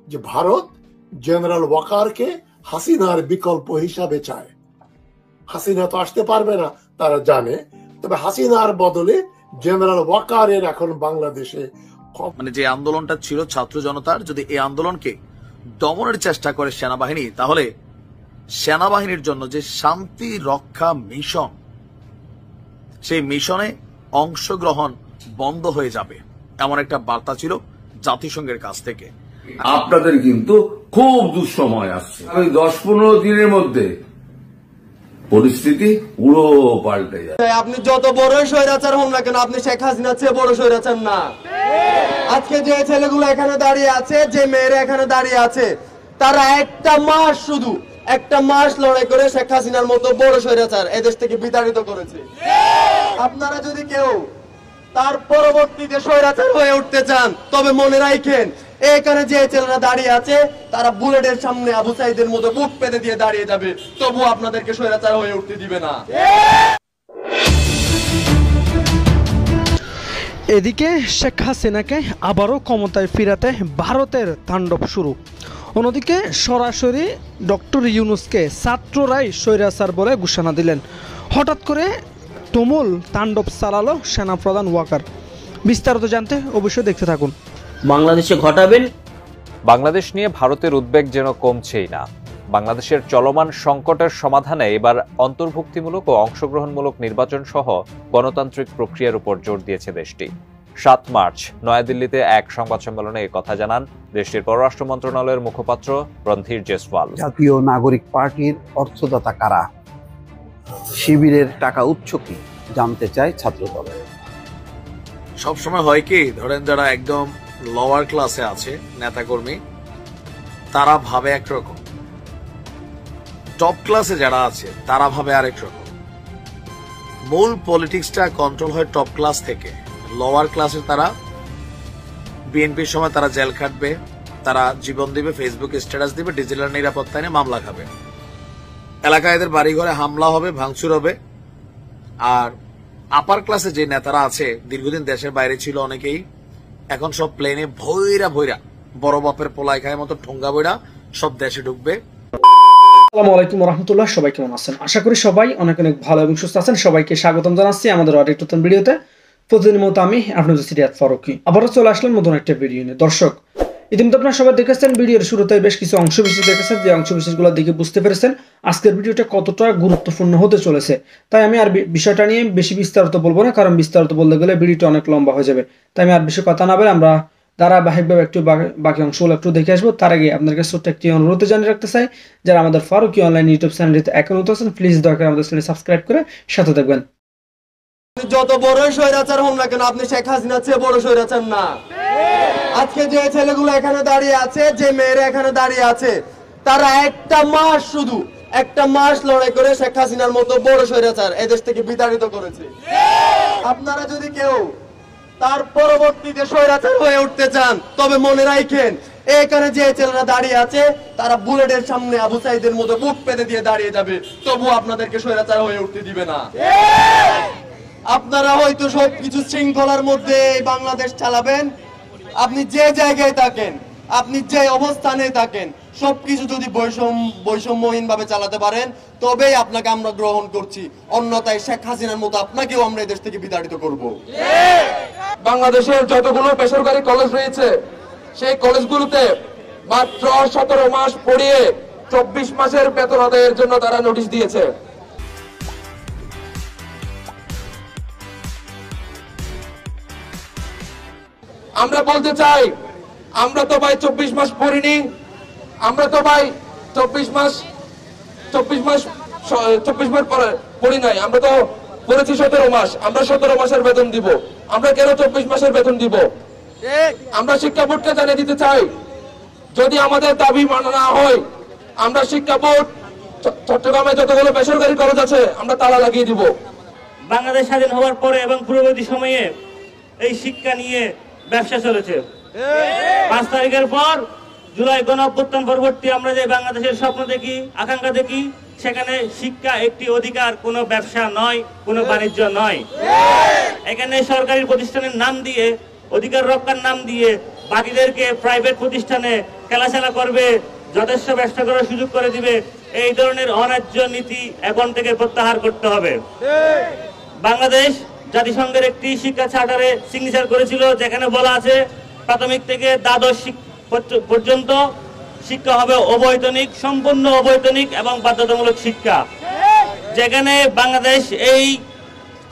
যে ভারত জেনারেল ওয়াকারকে হাসিনার বিকল্প হিসাবে চায়। হাসিনা তো আসতে পারবে না তারা জানে, তবে হাসিনার বদলে জেনারেল ওয়াকারের এখন বাংলাদেশে যে আন্দোলনটা ছিল ছাত্র জনতার, যদি এই আন্দোলনকে দমনের চেষ্টা করে সেনাবাহিনী, তাহলে সেনাবাহিনীর জন্য যে শান্তি রক্ষা মিশন, সেই মিশনে অংশগ্রহণ বন্ধ হয়ে যাবে, এমন একটা বার্তা ছিল জাতিসংঘের কাছ থেকে। আপনাদের কিন্তু খুব দুঃসময় আসছে। আমি 10-15 দিনের মধ্যে পরিস্থিতি পুরো পাল্টে যায়। আপনি যত বড় স্বৈরাচার হন না কেন, আপনি শেখ হাসিনার চেয়ে বড় স্বৈরাচার না। আজকে যে ছেলেগুলো এখানে দাঁড়িয়ে আছে, যে মেয়েরা এখানে দাঁড়িয়ে আছে, তারা একটা মাস লড়াই করে শেখ হাসিনার মতো বড় স্বৈরাচার এদেশ থেকে বিতাড়িত করেছে। আপনারা যদি কেউ তার পরবর্তীতে স্বৈরাচার হয়ে উঠতে চান, তবে মনে রাখেন এখানে যে ছেলেরা দাঁড়িয়ে আছে তারা বুলেটের সামনে আবু সাইদের মতো বুক পেতে দিয়ে দাঁড়িয়ে যাবে, তবু আপনাদেরকে স্বৈরাচার হয়ে উঠতে দিবে না। এদিকে শেখ হাসিনাকে আবারও ক্ষমতায় ফিরাতে ভারতের তাণ্ডব শুরু। অন্যদিকে সরাসরি ডক্টর ইউনূসকে ছাত্ররাই স্বৈরাচার বলে ঘোষণা দিলেন। হঠাৎ করে তুমুল তাণ্ডব চালালো সেনাপ্রধান ওয়াকার। বিস্তারিত জানতে অবশ্যই দেখতে থাকুন। বাংলাদেশে ঘটাবেন। বাংলাদেশ নিয়ে ভারতের উদ্বেগ যেন কমছেই না। বাংলাদেশের চলমান সংকটের সমাধানে এবার অন্তর্ভুক্তিমূলক ও অংশগ্রহণমূলক নির্বাচন সহ গণতান্ত্রিক প্রক্রিয়ার উপর জোর দিয়েছে দেশটি। 7 মার্চ নয়াদিল্লিতে এক সংবাদ সম্মেলনে এই কথা জানান দেশটির পররাষ্ট্র মন্ত্রণালয়ের মুখপাত্র রণধীর জেসওয়াল। জাতীয় নাগরিক পার্টির অর্থদাতা কারা, শিবিরের টাকা উৎস কি জানতে চায় ছাত্রদল। সবসময় হয় কি, ধরেন যারা একদম লোয়ার ক্লাসে আছে নেতাকর্মী, তারা ভাবে একরকম, টপ ক্লাসে যারা আছে তারা ভাবে আরেক রকম। মূল পলিটিক্সটা কন্ট্রোল হয় টপ ক্লাস থেকে। লোয়ার ক্লাসের তারা বিএনপির সময় তারা জেল খাটবে, তারা জীবন দিবে, ফেসবুকে স্ট্যাটাস দিবে, ডিজিটাল নিরাপত্তা নিয়ে মামলা খাবে, এলাকায় এদের বাড়িঘরে হামলা হবে, ভাঙচুর হবে। আর আপার ক্লাসে যে নেতারা আছে, দীর্ঘদিন দেশের বাইরে ছিল অনেকেই, এখন সব প্লেনে ভৈরা বড় বাপের পোলাই খায় মতো ঠোঙ্গা বইরা সব দেশে ঢুকবে। আসসালামু আলাইকুম ওয়া রাহমাতুল্লাহ। সবাই কেমন আছেন? আশা করি সবাই অনেক অনেক ভালো এবং সুস্থ আছেন। সবাইকে স্বাগতম জানাচ্ছি আমাদের আরেকটি নতুন ভিডিওতে। প্রতিদিনের মতো আমি আপনাদের সিরিয়াত ফারুকী আবারও চলে আসলাম নতুন একটা ভিডিও নিয়ে। দর্শক, ইতিমধ্যে আপনারা সবাই দেখেছেন, ভিডিওর শুরুতে বেশ কিছু অংশবিশেষ দেখেছেন, যে অংশবিশেষগুলো দেখে বুঝতে পেরেছেন আজকের ভিডিওটা কতটা গুরুত্বপূর্ণ হতে চলেছে। তাই আমি আর বিষয়টা নিয়ে বেশি বিস্তারিত বলবো না, কারণ বিস্তারিত বলতে গেলে ভিডিওটা অনেক লম্বা হয়ে যাবে। তাই আমি আর বেশি কথা না বলে আমরা ধারাবাহিকভাবে একটু বাকি অংশগুলো একটু দেখে আসবো। তার আগে আপনাদের ছোট্ট একটি অনুরোধ জানিয়ে রাখতে চাই, যারা আমাদের ফারুকী অনলাইন ইউটিউব চ্যানেলটিতে এখন নতুন আছেন, প্লিজ দয়া করে আমাদের চ্যানেল সাবস্ক্রাইব করে সাথে থাকবেন। যত বড় স্বৈরাচার হন না কেন, আপনি শেখ হাসিনার চেয়ে বড় স্বৈরাচার না। আজকে যে ছেলেগুলো এখানে দাঁড়িয়ে আছে, যে মেয়েরা এখানে দাঁড়িয়ে আছে, তারা একটা মাস লড়াই করে শেখ হাসিনার মতো বড় স্বৈরাচার এদেশ থেকে বিতাড়িত করেছে। আপনারা যদি কেউ তার পরবর্তীতে স্বৈরাচার হয়ে উঠতে চান, তবে মনে রাখেন এখানে যে ছেলেরা দাঁড়িয়ে আছে তারা বুলেটের সামনে আবু সাইদের মতো বুক পেতে দিয়ে দাঁড়িয়ে যাবে, তবু আপনাদেরকে স্বৈরাচার হয়ে উঠতে দিবে না। আপনারা হয়তো সবকিছু শৃঙ্খলার মধ্যে বাংলাদেশ চালাবেন, আপনি যে জায়গায় থাকেন, আপনি যে অবস্থানে থাকেন, সবকিছু যদি বৈষম্যহীন ভাবে চালাতে পারেন, তবেই আপনাকে আমরা গ্রহণ করছি। অন্যথায় শেখ হাসিনার মতো আপনাকেও আমরা এদেশ থেকে বিতাড়িত করব। বাংলাদেশের যতগুলো বেসরকারি কলেজ রয়েছে, সেই কলেজগুলোতে মাত্র 17 মাস পড়িয়ে 24 মাসের বেতন আদায়ের জন্য তারা নোটিশ দিয়েছে। আমরা বলতে চাই, আমরা তো ভাই 24 মাস পড়িনি, আমরা তো ভাই 24 মাস পড়ি নাই, আমরা তো পড়েছি 17 মাস। আমরা 17 মাসের বেতন দিব, আমরা কেন 24 মাসের বেতন দিব? আমরা শিক্ষা বোর্ডকে জানিয়ে দিতে চাই, যদি আমাদের দাবি মানা না হয়, আমরা শিক্ষা বোর্ড চট্টগ্রামে যতগুলো বেসরকারি কলেজ আছে আমরা তালা লাগিয়ে দিব। বাংলাদেশ স্বাধীন হওয়ার পরে এবং পূর্ববর্তী সময়ে এই শিক্ষা নিয়ে ব্যবসা চলেছে। 5 তারিখের পর জুলাই গণ অভ্যুত্থান পরবর্তী আমরা যে বাংলাদেশের স্বপ্ন দেখি, আকাঙ্ক্ষা দেখি, সেখানে শিক্ষা একটি অধিকার, কোনো ব্যবসা নয়, কোনো বাণিজ্য নয়। এখানে সরকারি প্রতিষ্ঠানের নাম দিয়ে, অধিকার রক্ষার নাম দিয়ে বাকিদেরকে প্রাইভেট প্রতিষ্ঠানে খেলাধুলা করবে, যথেষ্ট ব্যবসা করার সুযোগ করে দিবে, এই ধরনের অন্যায্য নীতি এখন থেকে প্রত্যাহার করতে হবে। বাংলাদেশ জাতিসংঘের একটি শিক্ষা চার্টারে সিগনেচার করেছিল, যেখানে বলা আছে প্রাথমিক থেকে দ্বাদশ পর্যন্ত শিক্ষা হবে অবৈতনিক, সম্পূর্ণ অবৈতনিক এবং বাধ্যতামূলক শিক্ষা। যেখানে বাংলাদেশ এই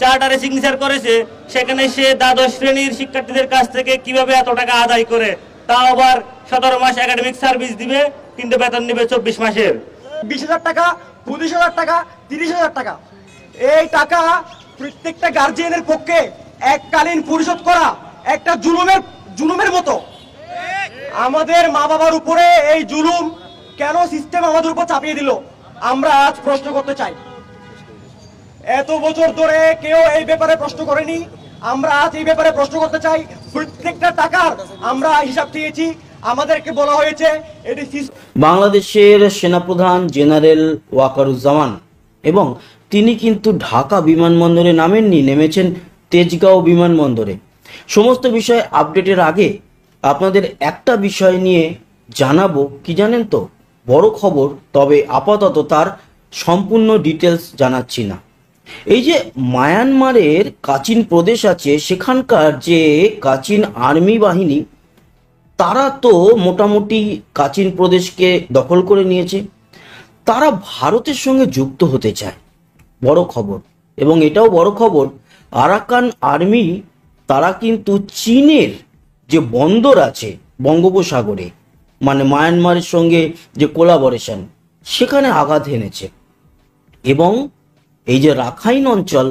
চার্টারে সিগনেচার করেছে, সেখানে সে দ্বাদশ শ্রেণীর শিক্ষার্থীদের কাছ থেকে কিভাবে এত টাকা আদায় করে, তাও আবার 17 মাস একাডেমিক সার্ভিস দিবে, কিন্তু বেতন নিবে 24 মাসের। 20,000 টাকা, 25,000 টাকা, 30,000 টাকা, এই টাকা প্রত্যেকটা গার্জিয়ানের পক্ষে এককালীন পরিশোধ করা একটা জুলুমের মতো। আমাদের মা বাবার উপরে এই জুলুম কেন সিস্টেম আমাদের উপর চাপিয়ে দিল, আমরা আজ প্রশ্ন করতে চাই। এত বছর ধরে কেউ এই ব্যাপারে প্রশ্ন করেনি, আমরা আজ এই ব্যাপারে প্রশ্ন করতে চাই। প্রত্যেকটা টাকার আমরা হিসাব দিয়েছি, আমাদেরকে বলা হয়েছে এটি বাংলাদেশের সেনাপ্রধান জেনারেল ওয়াকারুজ্জামান, এবং তিনি কিন্তু ঢাকা বিমানবন্দরে নামেননি, নেমেছেন তেজগাঁও বিমানবন্দরে। সমস্ত বিষয় আপডেটের আগে আপনাদের একটা বিষয় নিয়ে জানাবো, কি জানেন তো, বড় খবর, তবে আপাতত তার সম্পূর্ণ ডিটেলস জানাচ্ছি না। এই যে মায়ানমারের কাচিন প্রদেশ আছে, সেখানকার যে কাচিন আর্মি বাহিনী, তারা তো মোটামুটি কাচিন প্রদেশকে দখল করে নিয়েছে। তারা ভারতের সঙ্গে যুক্ত হতে চায়, বড় খবর। এবং এটাও বড় খবর, আরাকান আর্মি তারা কিন্তু চীনের যে বন্দর আছে বঙ্গোপসাগরে, মানে মায়ানমারের সঙ্গে যে কোলাবোরেশন, সেখানে আঘাত এনেছে। এবং এই যে রাখাইন অঞ্চল,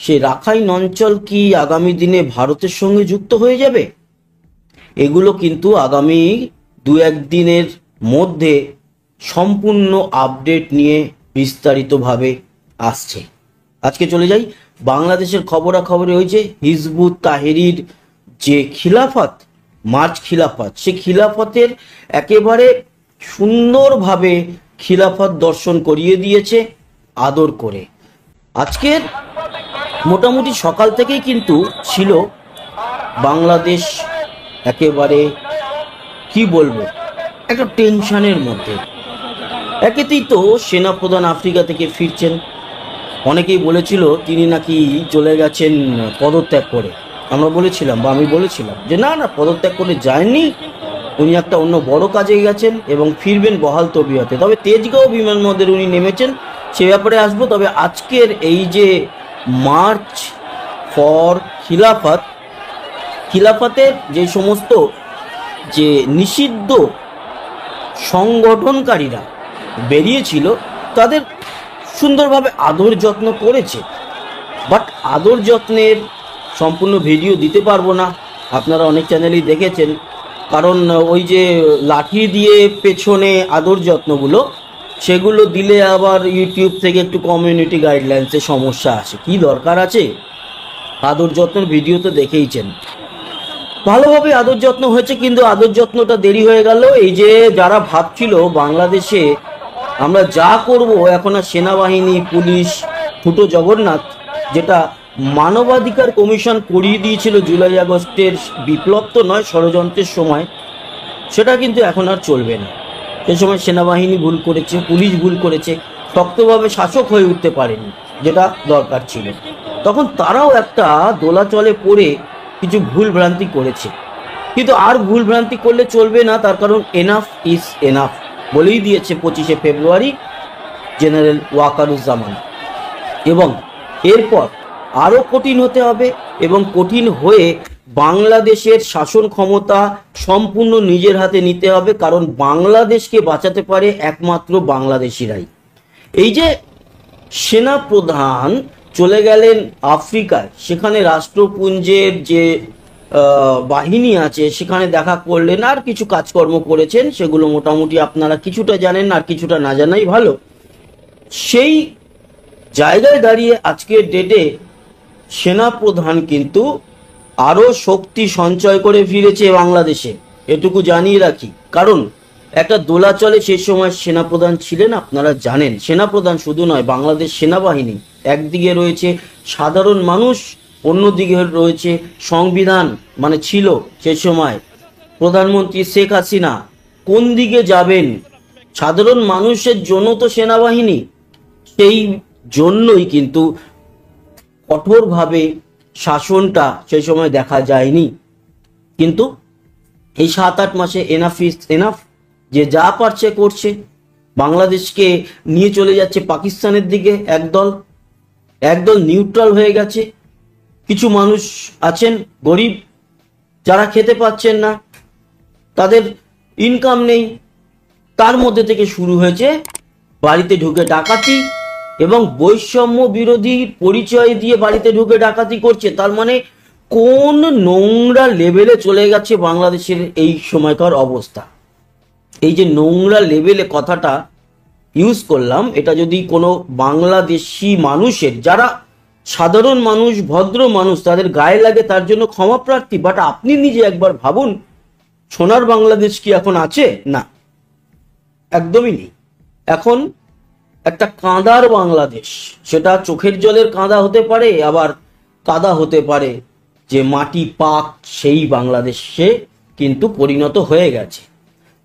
সেই রাখাইন অঞ্চল কি আগামী দিনে ভারতের সঙ্গে যুক্ত হয়ে যাবে? এগুলো কিন্তু আগামী 2-1 দিনের মধ্যে সম্পূর্ণ আপডেট নিয়ে বিস্তারিতভাবে আসছে। আজকে চলে যাই বাংলাদেশের খবরাখবরে। ওই যে হিজবুত তাহরির যে খিলাফত, মার্চ খিলাফত, সে খিলাফতের একেবারে সুন্দরভাবে খিলাফত দর্শন করিয়ে দিয়েছে আদর করে। আজকের মোটামুটি সকাল থেকেই কিন্তু ছিল বাংলাদেশ একেবারে কি বলবো, একটা টেনশনের মধ্যে। একেতেই তো সেনাপ্রধান আফ্রিকা থেকে ফিরছেন, অনেকেই বলেছিল তিনি নাকি চলে গেছেন পদত্যাগ করে। আমরা বলেছিলাম, বা আমি বলেছিলাম যে না না, পদত্যাগ করে যায়নি, উনি একটা অন্য বড় কাজে গেছেন এবং ফিরবেন বহাল তবিয়তে। তবে তেজগাঁও বিমানবন্দরে উনি নেমেছেন, সে ব্যাপারে আসবো। তবে আজকের এই যে মার্চ ফর খিলাফত, খিলাফতের যে সমস্ত যে নিষিদ্ধ সংগঠনকারীরা বেরিয়েছিল, তাদের সুন্দরভাবে আদর যত্ন করেছে। বাট আদর যত্নের সম্পূর্ণ ভিডিও দিতে পারবো না, আপনারা অনেক চ্যানেলেই দেখেছেন। কারণ ওই যে লাঠি দিয়ে পেছনে আদর যত্নগুলো, সেগুলো দিলে আবার ইউটিউব থেকে একটু কমিউনিটি গাইডলাইন্সে সমস্যা আসে। কি দরকার আছে? আদর যত্নের ভিডিও তো দেখেইছেন, ভালোভাবে আদর যত্ন হয়েছে, কিন্তু আদর যত্নটা দেরি হয়ে গেল। এই যে যারা ভাবছিল বাংলাদেশে আমরা যা করব, এখন আর সেনাবাহিনী, পুলিশ, ফুটো জগন্নাথ, যেটা মানবাধিকার কমিশন করিয়ে দিয়েছিল জুলাই আগস্টের বিপ্লব তো নয়, ষড়যন্ত্রের সময়, সেটা কিন্তু এখন আর চলবে না। সে সময় সেনাবাহিনী ভুল করেছে, পুলিশ ভুল করেছে, শক্তভাবে শাসক হয়ে উঠতে পারেনি, যেটা দরকার ছিল। তখন তারাও একটা দোলাচলে পড়ে কিছু ভুল ভ্রান্তি করেছে, কিন্তু আর ভুল ভ্রান্তি করলে চলবে না। তার কারণ এনাফ ইজ এনাফ বলেই দিয়েছে 25শে ফেব্রুয়ারি জেনারেল ওয়াকারুজ্জামান। এবং এরপর আরও কঠিন হতে হবে, এবং কঠিন হয়ে বাংলাদেশের শাসন ক্ষমতা সম্পূর্ণ নিজের হাতে নিতে হবে। কারণ বাংলাদেশকে বাঁচাতে পারে একমাত্র বাংলাদেশিরাই। এই যে সেনাপ্রধান চলে গেলেন আফ্রিকায়, সেখানে রাষ্ট্রপুঞ্জের যে বাহিনী আছে সেখানে দেখা করলেন, আর কিছু কাজকর্ম করেছেন, সেগুলো মোটামুটি আপনারা কিছুটা জানেন, আর কিছুটা না জানাই ভালো। সেই জায়গায় দাঁড়িয়ে আজকের ডেটে সেনাপ্রধান কিন্তু আরও শক্তি সঞ্চয় করে ফিরেছে বাংলাদেশে, এটুকু জানিয়ে রাখি। কারণ একটা দোলাচলে সেই সময় সেনাপ্রধান ছিলেন, আপনারা জানেন। সেনাপ্রধান শুধু নয়, বাংলাদেশ সেনাবাহিনী একদিকে রয়েছে সাধারণ মানুষ, অন্যদিকে রয়েছে সংবিধান, মানে ছিল সে সময় প্রধানমন্ত্রী শেখ হাসিনা কোন দিকে যাবেন? সাধারণ মানুষের জন্য তো সেনাবাহিনী, সেই জন্যই কিন্তু কঠোরভাবে শাসনটা সেই সময় দেখা যায়নি। কিন্তু এই 7-8 মাসে এনাফ ইজ এনাফ, যে যা পারছে করছে। বাংলাদেশকে নিয়ে চলে যাচ্ছে পাকিস্তানের দিকে একদল নিউট্রাল হয়ে গেছে। কিছু মানুষ আছেন গরিব, যারা খেতে পাচ্ছেন না, তাদের ইনকাম নেই, তার মধ্যে থেকে শুরু হয়েছে বাড়িতে ঢুকে ডাকাতি এবং বৈষম্য বিরোধী পরিচয় দিয়ে বাড়িতে ঢুকে ডাকাতি করছে। তার মানে কোন নোংরা লেভেলে চলে গেছে বাংলাদেশের এই সময়কার অবস্থা। এই যে নোংরা লেভেলে কথাটা ইউজ করলাম, এটা যদি কোনো বাংলাদেশি মানুষের, যারা সাধারণ মানুষ, ভদ্র মানুষ, তাদের গায়ে লাগে, তার জন্য ক্ষমা প্রার্থী। বাট আপনি নিজে একবার ভাবুন, সোনার বাংলাদেশ কি এখন আছে? না, একদমই নেই। এখন একটা কাঁদার বাংলাদেশ, সেটা চোখের জলের কাঁদা হতে পারে, আবার কাদা হতে পারে যে মাটি পাক, সেই বাংলাদেশে কিন্তু পরিণত হয়ে গেছে।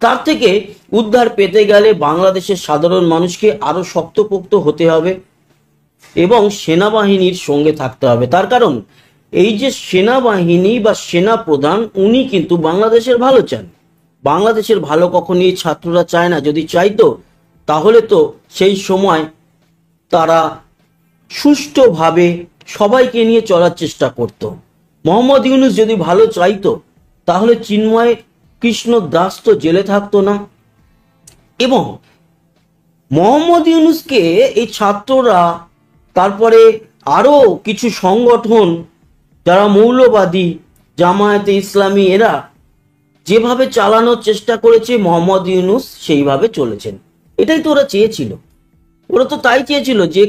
তার থেকে উদ্ধার পেতে গেলে বাংলাদেশের সাধারণ মানুষকে আরো শক্তপোক্ত হতে হবে এবং সেনাবাহিনীর সঙ্গে থাকতে হবে। তার কারণ এই যে সেনাবাহিনী বা সেনা প্রধান, উনি কিন্তু বাংলাদেশের ভালো চান। বাংলাদেশের ভালো কখনই ছাত্ররা চায় না। যদি চাইতো তাহলে তো সেই সময় তারা সুষ্ঠুভাবে সবাইকে নিয়ে চলার চেষ্টা করত। মোহাম্মদ ইউনূস যদি ভালো চাইতো তাহলে চিন্ময় কৃষ্ণ দাস তো জেলে থাকতো না। এবং মোহাম্মদ ইউনূসকে এই ছাত্ররা, তারপরে আরো কিছু সংগঠন যারা মৌলবাদী, জামায়াতে ইসলামী, এরা যেভাবে চালানোর চেষ্টা করেছে, মোহাম্মদ ইউনূস সেইভাবে চলেছেন। এটাই তো ওরা চেয়েছিল। ওরা তো তাই চেয়েছিল যে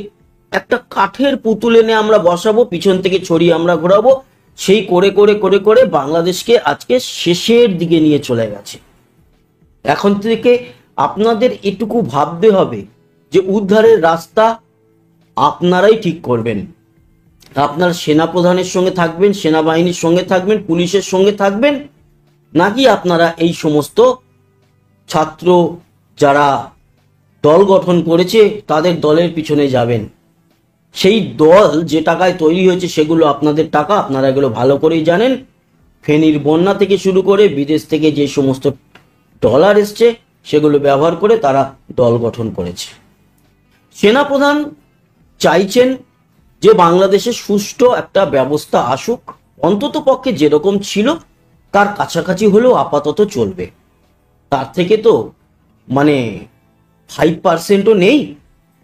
একটা কাঠের পুতুল এনে আমরা বসাবো, পিছন থেকে ছড়িয়ে আমরা ঘোরাবো। সেই করে করে করে করে বাংলাদেশকে আজকে শেষের দিকে নিয়ে চলে গেছে। এখন থেকে আপনাদের এটুকু ভাবতে হবে যে উদ্ধারের রাস্তা আপনারাই ঠিক করবেন। আপনার সেনাপ্রধানের সঙ্গে থাকবেন, সেনাবাহিনীর সঙ্গে থাকবেন, পুলিশের সঙ্গে থাকবেন, নাকি আপনারা এই সমস্ত ছাত্র যারা দল গঠন করেছে তাদের দলের পিছনে যাবেন। সেই দল যে টাকায় তৈরি হয়েছে সেগুলো আপনাদের টাকা, আপনারা এগুলো ভালো করেই জানেন। ফেনীর বন্যা থেকে শুরু করে বিদেশ থেকে যে সমস্ত ডলার এসছে সেগুলো ব্যবহার করে তারা দল গঠন করেছে। সেনাপ্রধান চাইছেন যে বাংলাদেশে সুষ্ঠু একটা ব্যবস্থা আসুক, অন্তত পক্ষে যেরকম ছিল তার কাছাকাছি হলেও আপাতত চলবে। তার থেকে তো 5%ও নেই,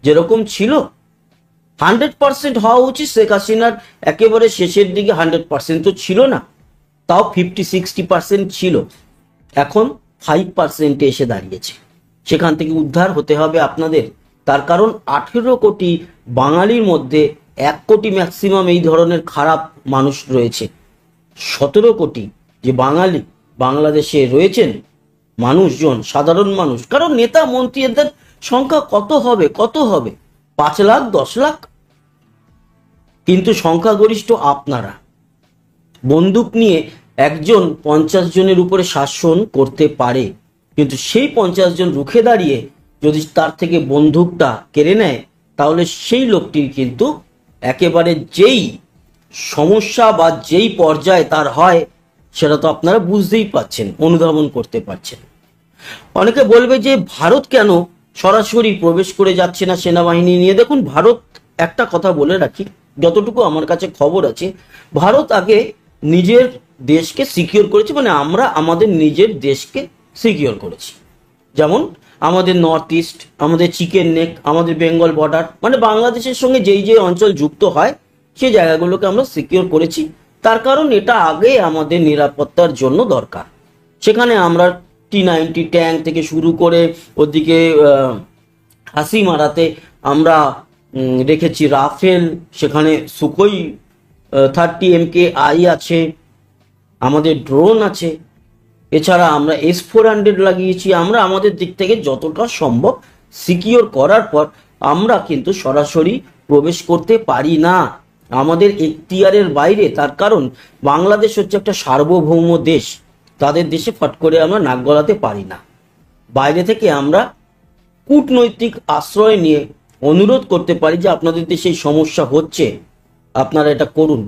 যেরকম ছিল 100% হওয়া উচিত। শেখ হাসিনার একেবারে শেষের দিকে 100% তো ছিল না, তাও 50-60% ছিল। এখন 5%-এ এসে দাঁড়িয়েছে। সেখান থেকে উদ্ধার হতে হবে আপনাদের। তার কারণ 18 কোটি বাঙালির মধ্যে 1 কোটি ম্যাক্সিমাম এই ধরনের খারাপ মানুষ রয়েছে। 17 কোটি যে বাঙালি বাংলাদেশে রয়েছেন মানুষজন, সাধারণ মানুষ। কারণ নেতা মন্ত্রীদের সংখ্যা কত হবে 5 লাখ 10 লাখ, কিন্তু সংখ্যাগরিষ্ঠ আপনারা। বন্দুক নিয়ে একজন 50 জনের উপরে শাসন করতে পারে, কিন্তু সেই 50 জন রুখে দাঁড়িয়ে যদি তার থেকে বন্দুকটা কেড়ে নেয়, তাহলে সেই লোকটির কিন্তু একেবারে যেই সমস্যা বা যেই পর্যায়ে তার হয় সেটা তো আপনারা বুঝতেই পাচ্ছেন, অনুধাবন করতে পারছেন। অনেকে বলবে যে ভারত কেন সরাসরি প্রবেশ করে যাচ্ছে না সেনাবাহিনী নিয়ে। দেখুন, ভারত, একটা কথা বলে রাখি, যতটুকু আমার কাছে খবর আছে, ভারত আগে নিজের দেশকে সিকিউর করেছে, আমরা আমাদের নিজের দেশকে সিকিউর করেছি। যেমন আমাদের নর্থ ইস্ট, আমাদের চিকেন নেক, আমাদের বেঙ্গল বর্ডার, বাংলাদেশের সঙ্গে যেই যে অঞ্চল যুক্ত হয় সেই জায়গাগুলোকে আমরা সিকিউর করেছি। তার কারণ এটা আগে আমাদের নিরাপত্তার জন্য দরকার। সেখানে আমরা T-90 ট্যাঙ্ক থেকে শুরু করে ওদিকে হাসিমারাতে আমরা রেখেছি রাফেল, সেখানে সুকোই 30 MKI আছে, আমাদের ড্রোন আছে, এছাড়া আমরা S-400 লাগিয়েছি। আমরা আমাদের দিক থেকে যতটা সম্ভব সিকিউর করার পর আমরা কিন্তু সরাসরি প্রবেশ করতে পারি না, আমাদের এখতিয়ারের বাইরে। তার কারণ বাংলাদেশ হচ্ছে একটা সার্বভৌম দেশ। তাদের দেশে ফট করে আমরা নাক গলাতে পারি না। বাইরে থেকে আমরা কূটনৈতিক আশ্রয় নিয়ে অনুরোধ করতে পারি যে আপনাদের দেশে এই সমস্যা হচ্ছে, আপনারা এটা করুন।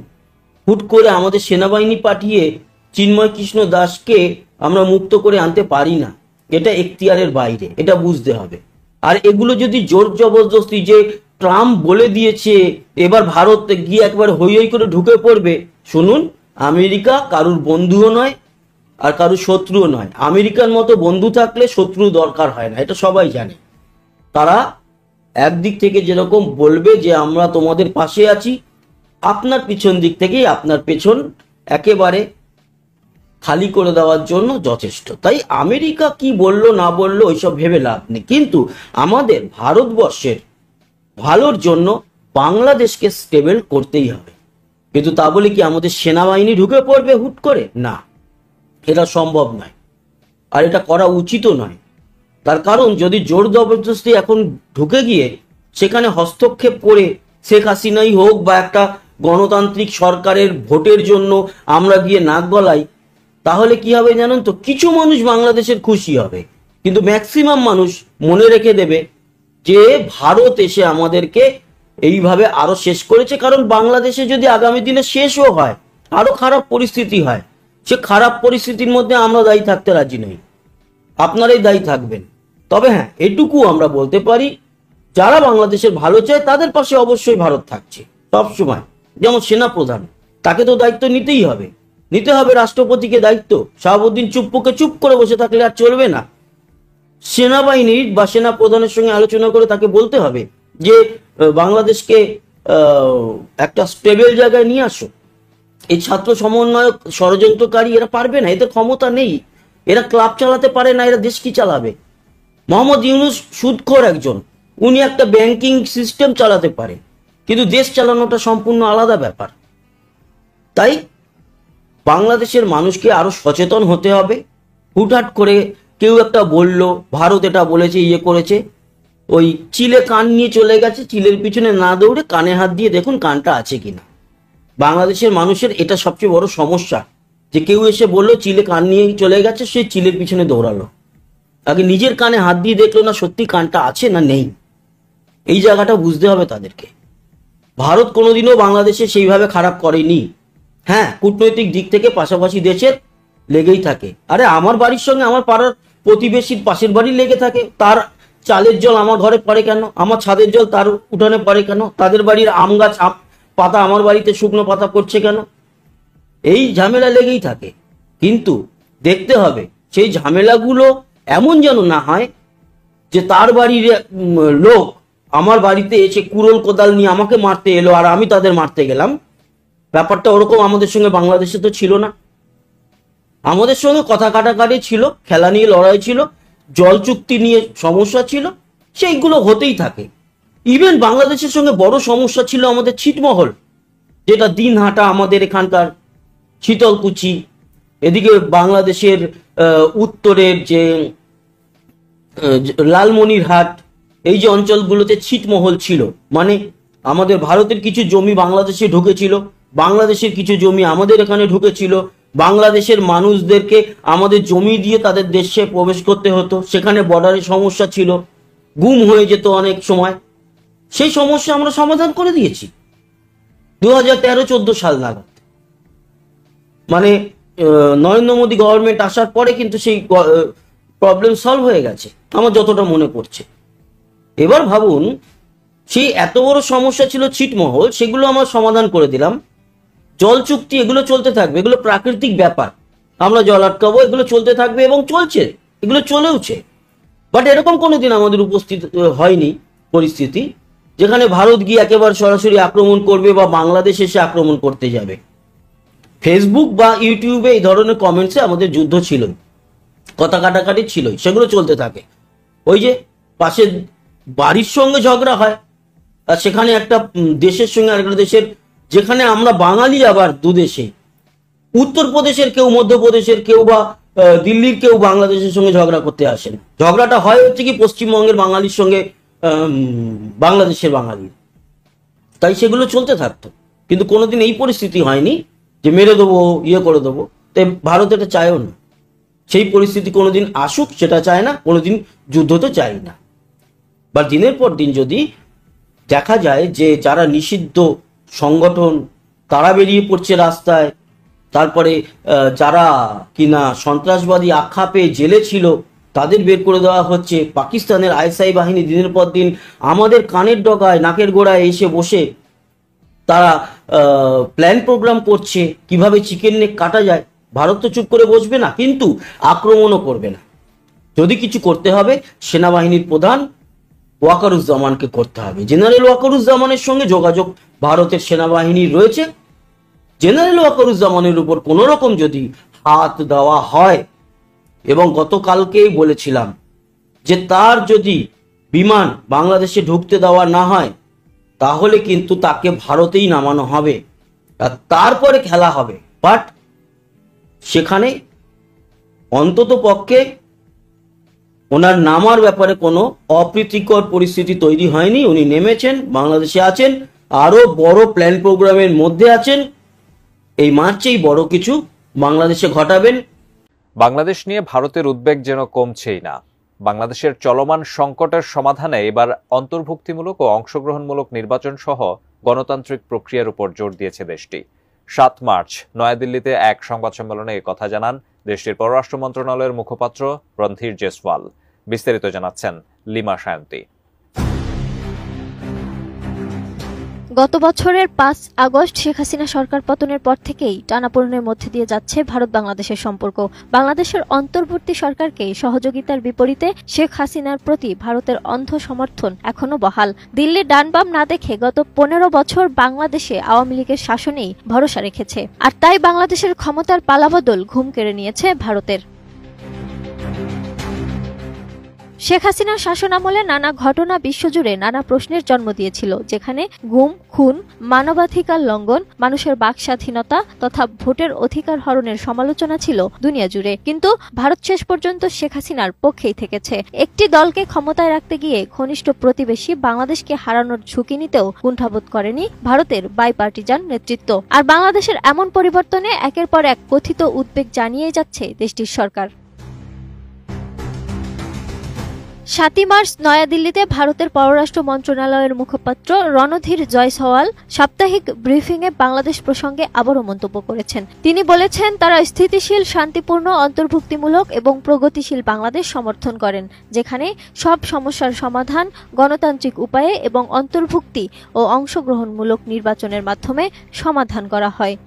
হুট করে আমাদের সেনাবাহিনী পাঠিয়ে চিন্ময় কৃষ্ণ দাসকে আমরা মুক্ত করে আনতে পারি না, এটা এখতিয়ারের বাইরে, এটা বুঝতে হবে। আর এগুলো যদি জোর জবরদস্তি, যে ট্রাম্প বলে দিয়েছে এবার ভারত গিয়ে একবার হই হই করে ঢুকে পড়বে, শুনুন, আমেরিকা কারুর বন্ধুও নয় আর কারুর শত্রুও নয়। আমেরিকার মতো বন্ধু থাকলে শত্রু দরকার হয় না, এটা সবাই জানে। তারা একদিক থেকে যেরকম বলবে যে আমরা তোমাদের পাশে আছি, আপনার পিছন দিক থেকেই আপনার পেছন একেবারে খালি করে দেওয়ার জন্য যথেষ্ট। তাই আমেরিকা কি বললো না বললো ওইসব ভেবে লাভ নেই, কিন্তু আমাদের ভারতবর্ষের ভালোর জন্য বাংলাদেশকে স্টেবল করতেই হবে। কিন্তু তা বলে কি আমাদের সেনাবাহিনী ঢুকে পড়বে হুট করে? না, এটা সম্ভব নয়, আর এটা করা উচিতও নয়। তার কারণ যদি জোর জবরদস্তি এখন ঢুকে গিয়ে সেখানে হস্তক্ষেপ করে শেখ হাসিনাই হোক বা একটা গণতান্ত্রিক সরকারের ভোটের জন্য আমরা গিয়ে নাক গলাই, তাহলে কি হবে জানেন তো? কিছু মানুষ বাংলাদেশের খুশি হবে, কিন্তু ম্যাক্সিমাম মানুষ মনে রেখে দেবে যে ভারত এসে আমাদেরকে এইভাবে আরো শেষ করেছে। কারণ বাংলাদেশে যদি আগামী দিনে শেষও হয়, আরো খারাপ পরিস্থিতি হয়, সে খারাপ পরিস্থিতির মধ্যে আমরা দায়ী থাকতে রাজি নই, আপনারাই দায়ী থাকবেন। তবে হ্যাঁ, এটুকু আমরা বলতে পারি, যারা বাংলাদেশের ভালো চায় তাদের পাশে অবশ্যই ভারত থাকছে সবসময়। যেমন সেনাপ্রধান, তাকে তো দায়িত্ব নিতেই হবে, নিতে হবে রাষ্ট্রপতিকে দায়িত্ব। শাহাবুদ্দিন চুপ্পুকে চুপ করে বসে থাকলে আর চলবে না, সেনাবাহিনীর বা সেনা প্রধানের সঙ্গে আলোচনা করে তাকে বলতে হবে যে বাংলাদেশকে একটা স্টেবল জায়গায় নিয়ে আসো। এই ছাত্র সমন্বয়ক ষড়যন্ত্রকারী এরা পারবে না, এদের ক্ষমতা নেই, এরা ক্লাব চালাতে পারে না, এরা দেশ কি চালাবে? মোহাম্মদ ইউনূস সুদখোর একজন, উনি একটা ব্যাংকিং সিস্টেম চালাতে পারে, কিন্তু দেশ চালানোটা সম্পূর্ণ আলাদা ব্যাপার। তাই বাংলাদেশের মানুষকে আরো সচেতন হতে হবে। হুটহাট করে কেউ একটা বলল, ভারত এটা বলেছে, ইয়ে করেছে, ওই চিলে কান নিয়ে চলে গেছে, চিলের পিছনে না দৌড়ে কানে হাত দিয়ে দেখুন কানটা আছে কিনা। বাংলাদেশের মানুষের এটা সবচেয়ে বড় সমস্যা, যে কেউ এসে বললো চিলে কান নিয়ে চলে গেছে, সে চিলের পিছনে দৌড়ালো, আগে নিজের কানে হাত দিয়ে দেখলো না সত্যি কানটা আছে না নেই। এই জায়গাটা বুঝতে হবে তাদেরকে। ভারত কোনোদিনও বাংলাদেশে সেইভাবে খারাপ করেনি। হ্যাঁ, কূটনৈতিক দিক থেকে পাশাপাশি দেশের লেগেই থাকে। আরে আমার বাড়ির সঙ্গে আমার পাড়ার প্রতিবেশীর পাশের বাড়ি লেগে থাকে, তার চালের জল আমার ঘরে পড়ে কেন, আমার ছাদের জল তার উঠানে পড়ে কেন, তাদের বাড়ির আম গাছ পাতা আমার বাড়িতে শুকনো পাতা পড়ছে কেন, এই ঝামেলা লেগেই থাকে। কিন্তু দেখতে হবে সেই ঝামেলাগুলো এমন যেন না হয় যে তার বাড়ির লোক আমার বাড়িতে এসে কুড়োল কোদাল নিয়ে আমাকে মারতে এলো আর আমি তাদের মারতে গেলাম। ব্যাপারটা ওরকম আমাদের সঙ্গে বাংলাদেশে তো ছিল না। আমাদের সঙ্গে কথা কাটাকাটি ছিল, খেলা নিয়ে লড়াই ছিল, জল চুক্তি নিয়ে সমস্যা ছিল, সেইগুলো হতেই থাকে। ইভেন বাংলাদেশের সঙ্গে বড় সমস্যা ছিল আমাদের ছিটমহল, যেটা দিনহাটা আমাদের এখানকার শীতলকুচি, এদিকে বাংলাদেশের উত্তরের যে লালমনিরহাট, এই যে অঞ্চলগুলোতে ছিটমহল ছিল, মানে আমাদের ভারতের কিছু জমি বাংলাদেশে ঢুকেছিল, বাংলাদেশের কিছু জমি আমাদের এখানে ঢুকেছিল, বাংলাদেশের মানুষদেরকে আমাদের জমি দিয়ে তাদের দেশে প্রবেশ করতে হতো, সেখানে বর্ডারের সমস্যা ছিল, গুম হয়ে যেত অনেক সময়। সেই সমস্যা আমরা সমাধান করে দিয়েছি 2013-14 সাল নাগাদ। মানে নরেন্দ্র মোদী গভর্নমেন্ট আসার পরে কিন্তু সেই প্রবলেম সলভ হয়ে গেছে আমার যতটা মনে পড়ছে। এবার ভাবুন, সেই এত বড় সমস্যা ছিল ছিটমহল, সেগুলো আমরা সমাধান করে দিলাম। জল চুক্তি এগুলো চলতে থাকবে, এগুলো প্রাকৃতিক ব্যাপার, আমরা জল আটকাবো, এগুলো চলতে থাকবে এবং চলছে, এগুলো চলেওছে। বাট এরকম কোনোদিন আমাদের উপস্থিত হয়নি পরিস্থিতি যেখানে ভারত গিয়ে একেবারে সরাসরি আক্রমণ করবে বা বাংলাদেশ এসে আক্রমণ করতে যাবে। ফেসবুক বা ইউটিউবে এই ধরনের কমেন্টসে আমাদের যুদ্ধ ছিল, কথা কাটাকাটি ছিল, সেগুলো চলতে থাকে। ওই যে পাশের বাড়ির সঙ্গে ঝগড়া হয়, আর সেখানে একটা দেশের সঙ্গে আরেকটা দেশের, যেখানে আমরা বাঙালি আবার দুদেশে, উত্তরপ্রদেশের কেউ, মধ্যপ্রদেশের কেউ বা দিল্লির কেউ বাংলাদেশের সঙ্গে ঝগড়া করতে আসেন। ঝগড়াটা হয় হচ্ছে কি পশ্চিমবঙ্গের বাঙালির সঙ্গে বাংলাদেশের বাঙালির, তাই সেগুলো চলতে থাকতো। কিন্তু কোনোদিন এই পরিস্থিতি হয়নি যে মেরে দেবো, ইয়ে করে দেবো। তাই ভারত এটা চায়ও না। সেই পরিস্থিতি কোনোদিন আসুক সেটা চায় না, কোনোদিন যুদ্ধ তো চাই না। বা দিনের পর দিন যদি দেখা যায় যে যারা নিষিদ্ধ সংগঠন তারা বেরিয়ে পড়ছে রাস্তায়, তারপরে যারা কিনা সন্ত্রাসবাদী আখ্যা পেয়ে জেলে ছিল তাদের বের করে দেওয়া হচ্ছে, পাকিস্তানের আইএসআই বাহিনী দিনের পর দিন আমাদের কানের ডগায় নাকের গোড়ায় এসে বসে তারা প্ল্যান প্রোগ্রাম করছে কিভাবে চিকেন নেক কাটা যায়। ভারত তো চুপ করে বসবে না, কিন্তু আক্রমণও করবে না। যদি কিছু করতে হবে সেনাবাহিনীর প্রধান ওয়াকারুজ্জামানকে করতে হবে। জেনারেল ওয়াকারুজ্জামানের সঙ্গে যোগাযোগ ভারতের সেনাবাহিনীর রয়েছে। জেনারেল ওয়াকারুজ্জামানের উপর কোনো রকম যদি হাত দেওয়া হয়, এবং গতকালকেই বলেছিলাম যে তার যদি বিমান বাংলাদেশে ঢুকতে দেওয়া না হয় তাহলে কিন্তু তাকে ভারতেই নামানো হবে, আর তারপরে খেলা হবে। বাট সেখানে অন্তত পক্ষে ওনার নামার ব্যাপারে কোনো অপ্রীতিকর পরিস্থিতি তৈরি হয়নি। উনি নেমেছেন, বাংলাদেশে আছেন, আরো বড় প্ল্যান প্রোগ্রামের মধ্যে আছেন। এই মার্চেই বড় কিছু বাংলাদেশে ঘটাবেন। বাংলাদেশ নিয়ে ভারতের উদ্বেগ যেন কমছেই না। বাংলাদেশের চলমান সংকটের সমাধানে এবার অন্তর্ভুক্তিমূলক ও অংশগ্রহণমূলক নির্বাচন সহ গণতান্ত্রিক প্রক্রিয়ার উপর জোর দিয়েছে দেশটি। 7 মার্চ নয়াদিল্লিতে এক সংবাদ সম্মেলনে কথা জানান দেশটির পররাষ্ট্র মন্ত্রণালয়ের মুখপাত্র রণধীর জেসওয়াল। বিস্তারিত জানাচ্ছেন লিমা সায়ন্তী। গত বছরের 5 আগস্ট শেখ হাসিনা সরকার পতনের পর থেকেই টানাপোড়েনের মধ্যে দিয়ে যাচ্ছে ভারত বাংলাদেশের সম্পর্ক। বাংলাদেশের অন্তর্বর্তী সরকারকে সহযোগিতার বিপরীতে শেখ হাসিনার প্রতি ভারতের অন্ধ সমর্থন এখনো বহাল। দিল্লির ডান বাম না দেখে গত 15 বছর বাংলাদেশে আওয়ামী লীগের শাসনেই ভরসা রেখেছে, আর তাই বাংলাদেশের ক্ষমতার পালাবদল ঘুম কেড়ে নিয়েছে ভারতের। শেখ হাসিনার শাসনামলে নানা ঘটনা বিশ্বজুড়ে নানা প্রশ্নের জন্ম দিয়েছিল, যেখানে গুম, খুন, মানবাধিকার লঙ্ঘন, মানুষের বাক স্বাধীনতা তথা ভোটের অধিকার হরণের সমালোচনা ছিল দুনিয়া জুড়ে। কিন্তু ভারত শেষ পর্যন্ত শেখ হাসিনার পক্ষেই থেকেছে। একটি দলকে ক্ষমতায় রাখতে গিয়ে ঘনিষ্ঠ প্রতিবেশী বাংলাদেশকে হারানোর ঝুঁকি নিতেও কুণ্ঠাবোধ করেনি ভারতের বাইপার্টিজান নেতৃত্ব। আর বাংলাদেশের এমন পরিবর্তনে একের পর এক কথিত উদ্বেগ জানিয়েই যাচ্ছে দেশটির সরকার। 7 মার্চ নয়াদিল্লিতে ভারতের পররাষ্ট্র মন্ত্রণালয়ের মুখপাত্র রণধীর জয়সওয়াল সাপ্তাহিক ব্রিফিংয়ে বাংলাদেশ প্রসঙ্গে আবারও মন্তব্য করেছেন। তিনি বলেছেন তারা স্থিতিশীল, শান্তিপূর্ণ, অন্তর্ভুক্তিমূলক এবং প্রগতিশীল বাংলাদেশ সমর্থন করেন, যেখানে সব সমস্যার সমাধান গণতান্ত্রিক উপায়ে এবং অন্তর্ভুক্তি ও অংশগ্রহণমূলক নির্বাচনের মাধ্যমে সমাধান করা হয়।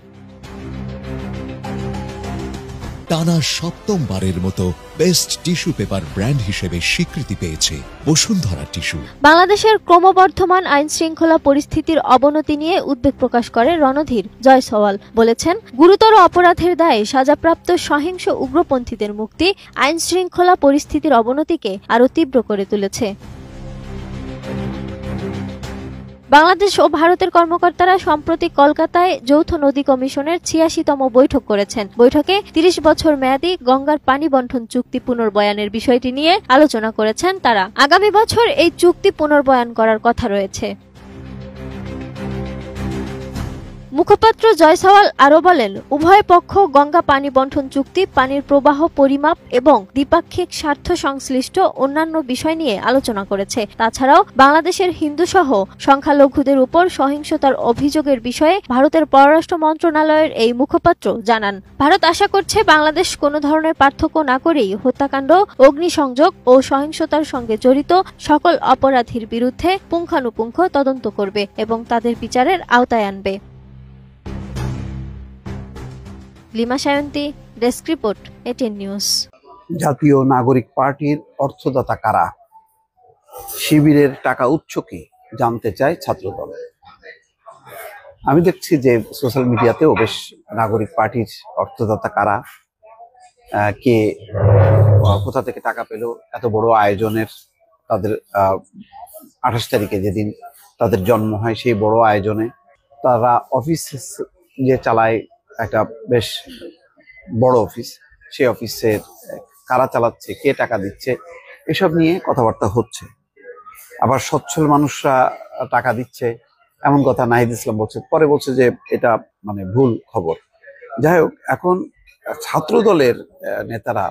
টানা 7মবারের মতো বেস্ট টিস্যু পেপার ব্র্যান্ড হিসেবে স্বীকৃতি পেয়েছে বসুন্ধরা টিস্যু। বাংলাদেশের ক্রমবর্ধমান আইন শৃঙ্খলা পরিস্থিতির অবনতি নিয়ে উদ্বেগ প্রকাশ করে রণধীর জয়সওয়াল। বলেছেন, গুরুতর অপরাধের দায়ে সাজাপ্রাপ্ত সহিংস উগ্রপন্থীদের মুক্তি আইন শৃঙ্খলা পরিস্থিতির অবনতিকে আরও তীব্র করে তুলেছে। বাংলাদেশ ও ভারতের কর্মকর্তারা সম্প্রতি কলকাতায় যৌথ নদী কমিশনের 86তম বৈঠক করেছেন। বৈঠকে 30 বছর মেয়াদী গঙ্গার পানি বণ্টন চুক্তি পুনর্বয়ানের বিষয়টি নিয়ে আলোচনা করেছেন তারা। আগামী বছর এই চুক্তি পুনর্বয়ান করার কথা রয়েছে। মুখপাত্র জয়সওয়াল আরও বলেন, উভয় পক্ষ গঙ্গা পানি বণ্টন চুক্তি, পানির প্রবাহ পরিমাপ এবং দ্বিপাক্ষিক স্বার্থ সংশ্লিষ্ট অন্যান্য বিষয় নিয়ে আলোচনা করেছে। তাছাড়াও বাংলাদেশের হিন্দুসহ সংখ্যালঘুদের উপর সহিংসতার অভিযোগের বিষয়ে ভারতের পররাষ্ট্র মন্ত্রণালয়ের এই মুখপাত্র জানান, ভারত আশা করছে বাংলাদেশ কোনো ধরনের পার্থক্য না করেই হত্যাকাণ্ড, অগ্নিসংযোগ ও সহিংসতার সঙ্গে জড়িত সকল অপরাধীর বিরুদ্ধে পুঙ্খানুপুঙ্খ তদন্ত করবে এবং তাদের বিচারের আওতায় আনবে। Lima Sayanti, desk report, ATN news. জাতীয় নাগরিক পার্টির অর্থদাতা কারা? শিবিরের টাকা উৎস কি জানতে চায় ছাত্রদল। আমি দেখছি যে সোশ্যাল মিডিয়াতেও বেশ নাগরিক পার্টির অর্থদাতা কারা, কে কোথা থেকে টাকা পেল এত বড় আয়োজনের, তাদের 28 তারিখে যেদিন তাদের জন্ম হয় সেই বড় আয়োজনে তারা অফিস যে চালায়, একটা বেশ বড় অফিস, সেই অফিসের কারা চালাচ্ছে, কে টাকা দিচ্ছে, এসব নিয়ে কথাবার্তা হচ্ছে। আবার সচ্ছল মানুষরা টাকা দিচ্ছে এমন কথা নাহিদ ইসলাম বলছে, পরে বলছে যে এটা মানে ভুল খবর। যাই হোক, এখন ছাত্র দলের নেতারা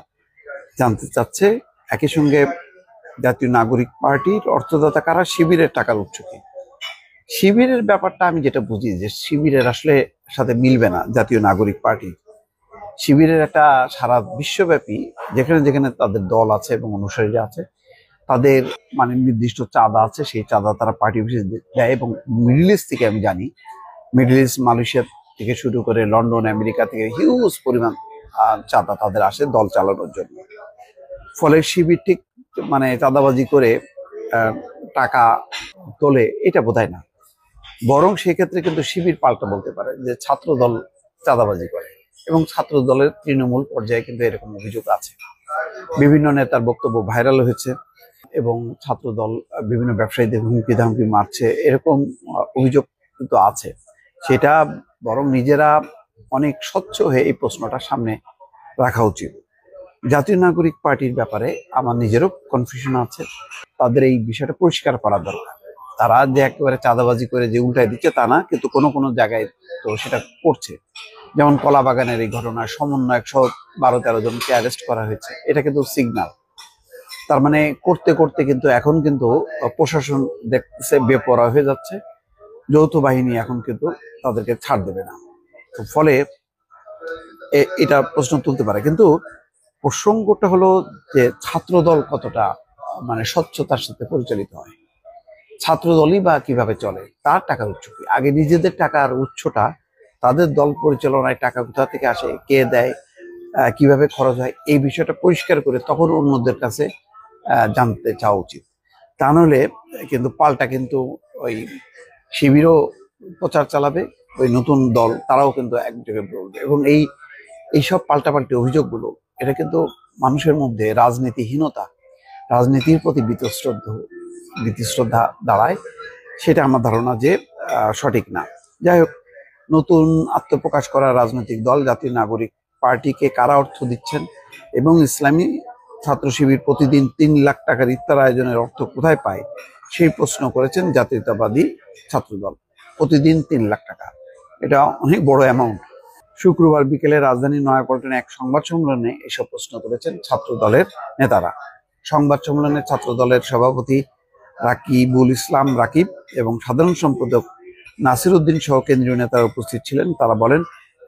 জানতে চাচ্ছে। একই সঙ্গে জাতীয় নাগরিক পার্টির অর্থদাতা কারা, শিবিরের টাকার উৎস কি। শিবিরের ব্যাপারটা আমি যেটা বুঝি যে শিবিরের আসলে সাথে মিলবে না জাতীয় নাগরিক পার্টি। শিবিরের একটা সারা বিশ্বব্যাপী যেখানে যেখানে তাদের দল আছে এবং অনুসারীরা আছে, তাদের মানে নির্দিষ্ট চাঁদা আছে, সেই চাঁদা তারা পার্টি অফিসে দেয়। এবং মিডল ইস্ট থেকে আমি জানি, মিডল ইস্ট মালয়েশিয়া থেকে শুরু করে লন্ডন, আমেরিকা থেকে হিউজ পরিমাণ চাঁদা তাদের আসে দল চালানোর জন্য। ফলে শিবির ঠিক মানে চাঁদাবাজি করে টাকা তোলে এটা বোধহয় না, বরং সেক্ষেত্রে কিন্তু শিবির পাল্টা বলতে পারে যে ছাত্র দল চাঁদাবাজি করে। এবং ছাত্র দলের তৃণমূল পর্যায়ে কিন্তু এরকম অভিযোগ আছে, বিভিন্ন নেতার বক্তব্য ভাইরাল হয়েছে এবং ছাত্র দল বিভিন্ন ব্যবসায়ীদের হুমকি ধামকি মারছে, এরকম অভিযোগ কিন্তু আছে। সেটা বরং নিজেরা অনেক স্বচ্ছ হয়ে এই প্রশ্নটা সামনে রাখা উচিত। জাতীয় নাগরিক পার্টির ব্যাপারে আমার নিজেরও কনফিউশন আছে, তাদের এই বিষয়টা পরিষ্কার করা দরকার। তারা যে একেবারে চাঁদাবাজি করে যে উল্টায় দিচ্ছে তা না, কিন্তু কোনো কোনো জায়গায় তো সেটা করছে। যেমন কলা বাগানের এই ঘটনায় সমন্বয়ক সহ 12-13 জনকে অ্যারেস্ট করা হয়েছে, এটা কিন্তু সিগন্যাল। তার মানে করতে করতে কিন্তু এখন কিন্তু প্রশাসন দেখতেছে বেপরোয়া হয়ে যাচ্ছে, যৌথ বাহিনী এখন কিন্তু তাদেরকে ছাড় দেবে না। তো ফলে এটা প্রশ্ন তুলতে পারে, কিন্তু প্রসঙ্গটা হলো যে ছাত্রদল কতটা মানে স্বচ্ছতার সাথে পরিচালিত হয়, ছাত্রদলই বা কিভাবে চলে, তার টাকার উৎস কি। আগে নিজেদের টাকার উৎসটা, তাদের দল পরিচালনায় টাকা কোথা থেকে আসে, কে দেয়, কিভাবে খরচ হয়, এই বিষয়টা পরিষ্কার করে তখন অন্যদের কাছে জানতে চাওয়া উচিত। তা নাহলে কিন্তু পাল্টা কিন্তু ওই শিবিরও প্রচার চালাবে, ওই নতুন দল তারাও কিন্তু এক জায়গায় বলবে। এবং এইসব পাল্টাপাল্টি অভিযোগগুলো এটা কিন্তু মানুষের মধ্যে রাজনীতিহীনতা, রাজনীতির প্রতি বীতশ্রদ্ধা দাঁড়ায়, সেটা আমার ধারণা যে সঠিক না। যাই হোক, নতুন আত্মপ্রকাশ করা রাজনৈতিক দল জাতীয় নাগরিক পার্টিকে কারা অর্থ দিচ্ছেন এবং ইসলামী ছাত্র শিবির প্রতিদিন 3 লাখ টাকার ইফতার আয়োজনের অর্থ কোথায় পায়, সেই প্রশ্ন করেছেন জাতীয়তাবাদী ছাত্রদল। প্রতিদিন 3 লাখ টাকা, এটা অনেক বড় অ্যামাউন্ট। শুক্রবার বিকেলে রাজধানী নয়াপল্টনে এক সংবাদ সম্মেলনে এসব প্রশ্ন করেছেন ছাত্র দলের নেতারা। সংবাদ সম্মেলনে ছাত্র দলের সভাপতি রাকিবুল ইসলাম রাকিব এবং সাধারণ সম্পাদক নাসির উদ্দিন সহ কেন্দ্রীয় নেতারা উপস্থিত ছিলেন। তারা বলেন,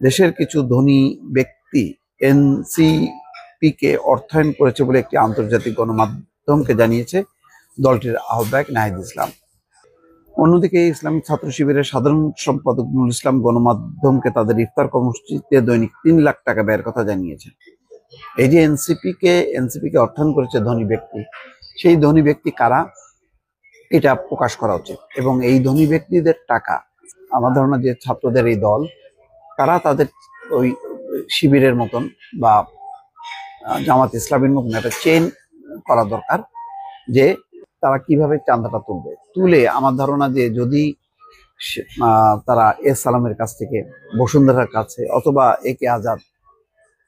দেশের কিছু ধনী ব্যক্তি এনসিপিকে অর্থায়ন করেছে বলে একটি আন্তর্জাতিক গণমাধ্যমকে জানিয়েছে দলটির আহ্বায়ক নাহিদ ইসলাম। অন্যদিকে ইসলামিক ছাত্র শিবিরের সাধারণ সম্পাদক নুরুল ইসলাম গণমাধ্যমকে তাদের ইফতার কর্মসূচিতে দৈনিক 3 লাখ টাকা ব্যয়ের কথা জানিয়েছেন। এই যে এনসিপিকে অর্থায়ন করেছে ধনী ব্যক্তি, সেই ধনী ব্যক্তি কারা এটা প্রকাশ করা উচিত। এবং এই ধনী ব্যক্তিদের টাকা, আমার ধারণা যে ছাত্রদের এই দল, তারা তাদের ওই শিবিরের মতন বা জামাত ইসলামের মতন একটা চেইন করা দরকার, যে তারা কিভাবে চাঁদাটা তুলে আমার ধারণা যে যদি তারা এস সালামের কাছ থেকে, বসুন্ধরার কাছে, অথবা একে আজাদ,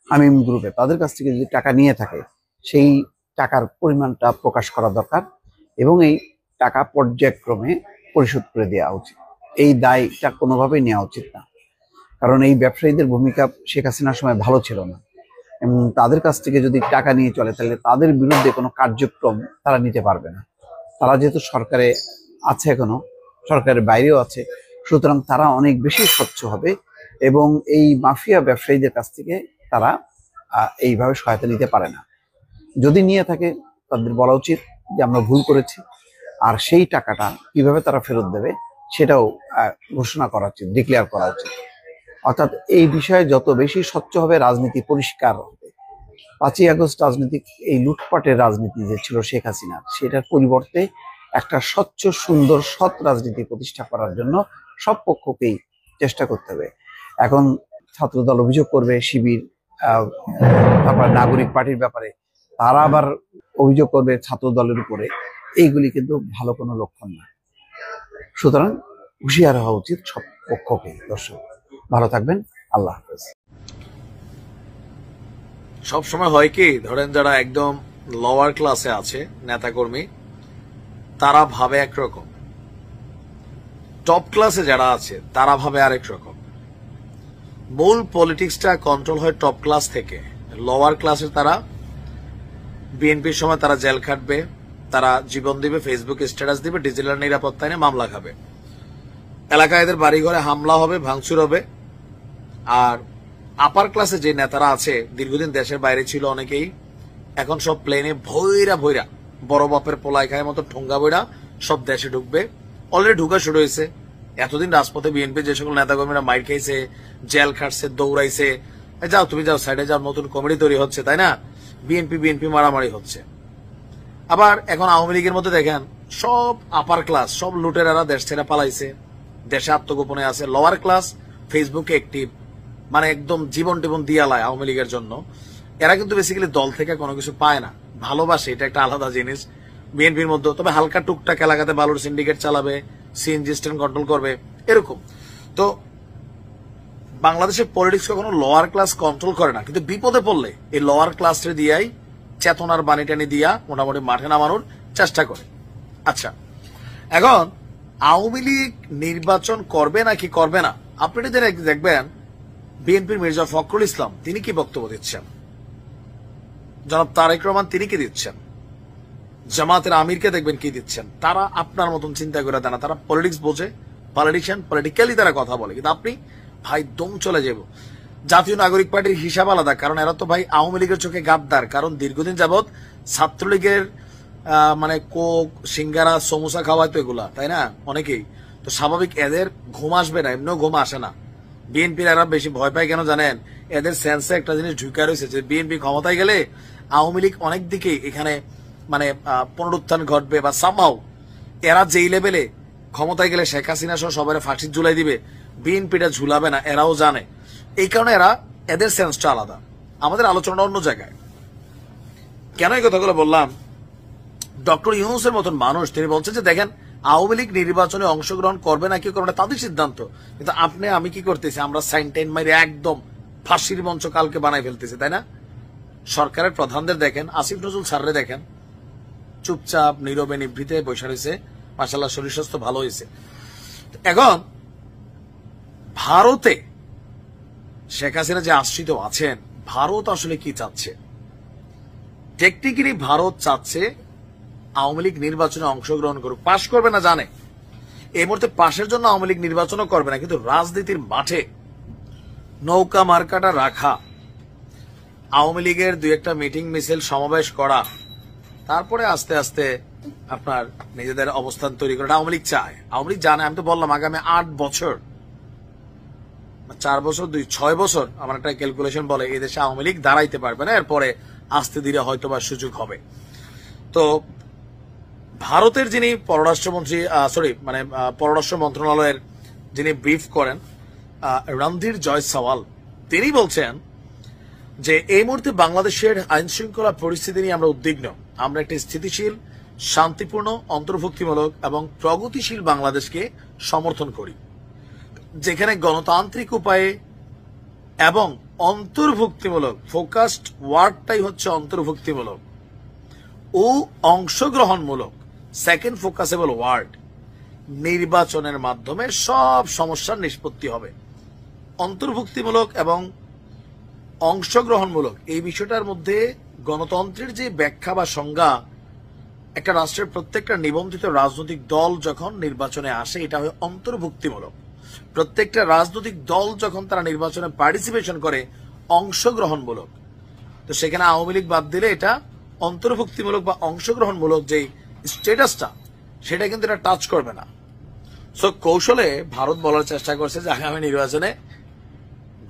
হামিম গ্রুপে, তাদের কাছ থেকে যদি টাকা নিয়ে থাকে, সেই টাকার পরিমাণটা প্রকাশ করা দরকার এবং এই টাকা পর্যায়ক্রমে পরিশোধ করে দেওয়া উচিত। এই দায়টা কোনোভাবেই নেওয়া উচিত না, কারণ এই ব্যবসায়ীদের ভূমিকা শেখ হাসিনার সময় ভালো ছিল না। এবং তাদের কাছ থেকে যদি টাকা নিয়ে চলে, তাহলে তাদের বিরুদ্ধে কোনো কার্যক্রম তারা নিতে পারবে না। তারা যেহেতু সরকারে আছে, এখনো সরকারের বাইরেও আছে, সুতরাং তারা অনেক বেশি স্বচ্ছ হবে এবং এই মাফিয়া ব্যবসায়ীদের কাছ থেকে তারা এইভাবে সহায়তা নিতে পারে না। যদি নিয়ে থাকে, তাদের বলা উচিত যে আমরা ভুল করেছি, আর সেই টাকাটা কিভাবে তারা ফেরত দেবে সেটাও ঘোষণা করা উচিত, ডিক্লেয়ার করা উচিত। অর্থাৎ এই বিষয়ে যত বেশি স্বচ্ছ হবে, রাজনীতি পরিষ্কার হবে। 5ই আগস্ট রাজনীতিক এই লুটপাটের রাজনীতি যে ছিল শেখ হাসিনার, সেটার পরিবর্তে একটা স্বচ্ছ, সুন্দর, সৎ রাজনীতি প্রতিষ্ঠা করার জন্য সব পক্ষকেই চেষ্টা করতে হবে। এখন ছাত্রদল অভিযোগ করবে শিবির, তারপর নাগরিক পার্টির ব্যাপারে, তারা আবার অভিযোগ করবে ছাত্র দলের উপরে, এইগুলি কিন্তু ভালো কোনো লক্ষণ না। সুতরাং হুঁশিয়ার হওয়া উচিত সব পক্ষকে। দর্শক ভালো থাকবেন, আল্লাহ হাফেজ। সবসময় হয় কি, ধরেন যারা একদম লোয়ার ক্লাসে আছে, নেতাকর্মী, তারা ভাবে একরকম, টপ ক্লাসে যারা আছে তারা ভাবে আরেক রকম। মূল পলিটিক্সটা কন্ট্রোল হয় টপ ক্লাস থেকে, লোয়ার ক্লাসে তারা বিএনপির সময় তারা জেল খাটবে, তারা জীবন দিবে, ফেসবুকে স্ট্যাটাস দিবে, ডিজিটাল নিরাপত্তা নিয়ে মামলা খাবে, এলাকায় এদের বাড়িঘরে হামলা হবে, ভাঙচুর হবে। আর আপার ক্লাসে যে নেতারা আছে, দীর্ঘদিন দেশের বাইরে ছিল অনেকেই, এখন সব প্লেনে ভৈরা ভৈরা বড় বাপের পোলাই খায় মতো ঠোঙ্গা বইরা সব দেশে ঢুকবে। অলরেডি ঢুকা শুরু হয়েছে। এতদিন রাজপথে বিএনপি যে সকল নেতাকর্মীরা মাইর খাইছে, জেল খাটছে, দৌড়াইছে, যাও তুমি যাও, সাইডে যাও, নতুন কমিটি তৈরি হচ্ছে, তাই না? বিএনপি মারামারি হচ্ছে। আবার এখন আওয়ামী লীগের মধ্যে দেখেন সব আপার ক্লাস, সব লুটেরারা দেশ ছেড়ে পালাইছে, দেশে আত্মগোপনে আছে। লোয়ার ক্লাস ফেসবুকে অ্যাক্টিভ, মানে একদম জীবন টিবন দিয়া লায় আওয়ামী লীগের জন্য। এরা কিন্তু বেসিক্যালি দল থেকে কোনো কিছু পায় না, ভালোবাসে, এটা একটা আলাদা জিনিস বিএনপির মধ্যে। তবে হালকা টুকটাক এলাকাতে বালুর সিন্ডিকেট চালাবে, সিএনজি স্ট্যান্ড কন্ট্রোল করবে, এরকম। তো বাংলাদেশের পলিটিক্স কখনো লোয়ার ক্লাস কন্ট্রোল করে না, কিন্তু বিপদে পড়লে এই লোয়ার ক্লাসটা দিয়াই চেতনার বাণী টানি দিয়া মোটামুটি মাঠে নামানোর চেষ্টা করে। আচ্ছা, এখন আওয়ামী লীগ নির্বাচন করবে নাকি করবে না, আপনি দেখবেন বিএনপির মির্জা ফখরুল ইসলাম তিনি কি বক্তব্য দিচ্ছেন, জনাব তারেক রহমান তিনি কি দিচ্ছেন, জামাতের আমিরকে দেখবেন কি দিচ্ছেন। তারা আপনার মতন চিন্তা করে দেয় না, তারা পলিটিক্স বোঝে, পলিটিশিয়ান, পলিটিক্যালি তারা কথা বলে। কিন্তু আপনি ভাই দম চলে যাব। জাতীয় নাগরিক পার্টির হিসাব আলাদা, কারণ এরা তো ভাই আওয়ামী লীগের চোখে গাদ্দার, কারণ দীর্ঘদিন যাবৎ ছাত্রলীগের মানে কোক, সিঙ্গারা, সমোসা খাওয়ায় তো এগুলা, তাই না? অনেকেই তো স্বাভাবিক এদের ঘুম আসবে না, এমনিও ঘুম আসে না। বিএনপির এরা বেশি ভয় পায় কেন জানেন? এদের সেন্সে একটা জিনিস ঢুকা রয়েছে যে বিএনপি ক্ষমতায় গেলে আওয়ামী লীগ অনেক দিকে এখানে মানে পুনরুত্থান ঘটবে, বা সামহাও এরা যেই লেভেলে ক্ষমতায় গেলে শেখ হাসিনা সহ সবাই ফাঁসির ঝুলাই দিবে, বিএনপিটা ঝুলাবে না, এরাও জানে। এই কারণে এদের সেন্সটা আলাদা। আমাদের আলোচনাটা অন্য জায়গায়। কেন এই কথাগুলো বললাম? ডক্টর ইউনূসের মতন মানুষ তিনি বলছেন যে দেখেন আওয়ামী লীগ নির্বাচনে অংশগ্রহণ করবে না কি করবে না তাদের সিদ্ধান্ত, কিন্তু আপনি আমি কি করতেছি, আমরা সাইন টাইন মারি একদম ফাঁসির মঞ্চ কালকে বানাই ফেলতেছি, তাই না? সরকারের প্রধানদের দেখেন, আসিফ নজরুল স্যাররে দেখেন, চুপচাপ নীরবে নিভৃতে বসে রয়েছে, মাশাআল্লাহ শরীর স্বাস্থ্য ভালো হয়েছে। এখন ভারতে শেখ হাসিনা যে আশ্রিত আছেন, ভারত আসলে কি চাচ্ছে? টেকনিক্যালি ভারত চাচ্ছে আওয়ামী লীগ নির্বাচনে অংশগ্রহণ করুক, পাশ করবে না জানে, এই মুহূর্তে পাশের জন্য আওয়ামী লীগ নির্বাচনও করবে না, কিন্তু রাজনীতির মাঠে নৌকা মার্কাটা রাখা, আওয়ামী লীগের দুই একটা মিটিং মিছিল সমাবেশ করা, তারপরে আস্তে আস্তে আপনার নিজেদের অবস্থান তৈরি করা আওয়ামী লীগ চায়। আওয়ামী লীগ জানে, আমি তো বললাম আগামী 8 বছর, 4 বছর 6 বছর আমার একটা ক্যালকুলেশন বলে এই দেশে আওয়ামী লীগ দাঁড়াইতে পারবে না, এরপরে আস্তে ধীরে হয়তো বা সুযোগ হবে। তো ভারতের যিনি পররাষ্ট্রমন্ত্রী পররাষ্ট্র মন্ত্রণালয়ের যিনি ব্রিফ করেন রণধীর জয়সওয়াল, তিনি বলছেন যে এই মুহূর্তে বাংলাদেশের আইন শৃঙ্খলা পরিস্থিতি নিয়ে আমরা উদ্বিগ্ন। আমরা একটি স্থিতিশীল, শান্তিপূর্ণ, অন্তর্ভুক্তিমূলক এবং প্রগতিশীল বাংলাদেশকে সমর্থন করি, যেখানে গণতান্ত্রিক উপায়ে এবং অন্তর্ভুক্তিমূলক, ফোকাসড ওয়ার্ডটাই হচ্ছে অন্তর্ভুক্তিমূলক ও অংশগ্রহণমূলক, সেকেন্ড ফোকাসেবল ওয়ার্ড, নির্বাচনের মাধ্যমে সব সমস্যার নিষ্পত্তি হবে। অন্তর্ভুক্তিমূলক এবং অংশগ্রহণমূলক এই বিষয়টার মধ্যে গণতন্ত্রের যে ব্যাখ্যা বা সংজ্ঞা, একটা রাষ্ট্রের প্রত্যেকটা নিবন্ধিত রাজনৈতিক দল যখন নির্বাচনে আসে এটা হয় অন্তর্ভুক্তিমূলক। প্রত্যেকটা রাজনৈতিক দল যখন তারা নির্বাচনে পার্টিসিপেশন করে অংশগ্রহণমূলক। তো সেখানে আওয়ামী লীগ বাদ দিলে এটা অন্তর্ভুক্তিমূলক বা অংশগ্রহণমূলক যে স্ট্যাটাসটা সেটা কিন্তু এটা টাচ করবে না। সো কৌশলে ভারত বলার চেষ্টা করছে যে আগামী নির্বাচনে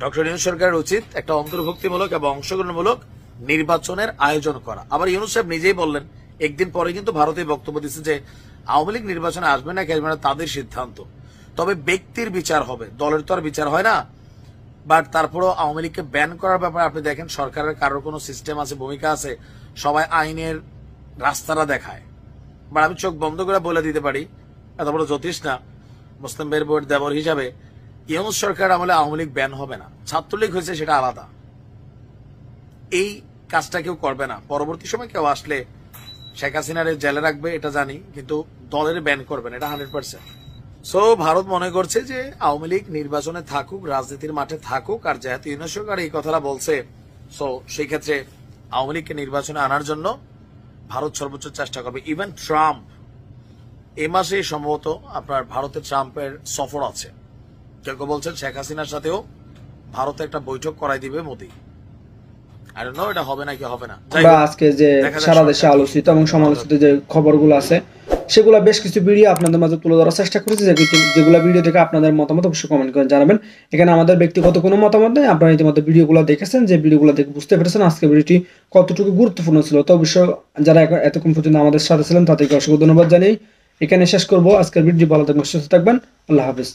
ডক্টর ইউনূস সরকারের উচিত একটা অন্তর্ভুক্তিমূলক এবং অংশগ্রহণমূলক নির্বাচনের আয়োজন করা। আবার ইউনূস সাহেব নিজেই বললেন, একদিন পরে কিন্তু ভারতে বক্তব্য দিচ্ছে যে আওয়ামী লীগ নির্বাচনে আসবে না, আসবে না তাদের সিদ্ধান্ত, তবে ব্যক্তির বিচার হবে, দলের তো আর বিচার হয় না। বাট তারপরেও আওয়ামী লীগকে ব্যান করার ব্যাপারে আপনি দেখেন সরকারের কারোর কোনো সিস্টেম আছে, ভূমিকা আছে, সবাই আইনের রাস্তাটা দেখায়। বা আমি চোখ বন্ধ করে বলে দিতে পারি, এত বড় জ্যোতিষ না, মুসলিম ভাইয়ের বোর্ড দেবর হিসাবে ইউনূস সরকার আমলে আওয়ামী লীগ ব্যান হবে না, ছাত্রলীগ হয়েছে সেটা আলাদা। এই কাজটা কেউ করবে না। পরবর্তী সময় কেউ আসলে শেখ হাসিনারে জেলে রাখবে এটা জানি, কিন্তু দলের ব্যান করবে না, এটা 100%। সো ভারত মনে করছে যে আওয়ামী লীগ নির্বাচনে থাকুক, রাজনীতির মাঠে থাকুক, আর যেহেতু ইউনূস সরকার এই কথাটা বলছে, সো সেই ক্ষেত্রে আওয়ামী লীগকে নির্বাচনে আনার জন্য ভারত সর্বোচ্চ চেষ্টা করবে। ইভেন ট্রাম্প এ মাসে সম্ভবত আপনার ভারতের ট্রাম্পের সফর আছে, কেউ কেউ বলছেন শেখ হাসিনার সাথেও ভারতে একটা বৈঠক করাই দিবে মোদি। আই ডোন্ট নো এটা হবে নাকি হবে না। আমরা আজকে যে সারা দেশে আলোচিত এবং সমালোচিত যে খবরগুলো আছে সেগুলো বেশ কিছু ভিডিও আপনাদের মাঝে তুলে ধরার চেষ্টা করেছি, যেগুলো ভিডিও থেকে আপনাদের মতামত অবশ্যই কমেন্ট করে জানাবেন। এখানে আমাদের ব্যক্তিগত কোনো মতামত নেই, আপনারা ইতিমধ্যে ভিডিওগুলো দেখেছেন, যে ভিডিওগুলো দেখে বুঝতে পেরেছেন আজকে ভিডিওটি কতটুকু গুরুত্বপূর্ণ ছিল। তো অবশ্যই যারা এতক্ষণ পর্যন্ত আমাদের সাথে ছিলেন তাদেরকে অসংখ্য ধন্যবাদ জানিয়ে এখানে শেষ করবো আজকের ভিডিও। ভালো থাকবেন, সুস্থ থাকবেন, আল্লাহ হাফেজ।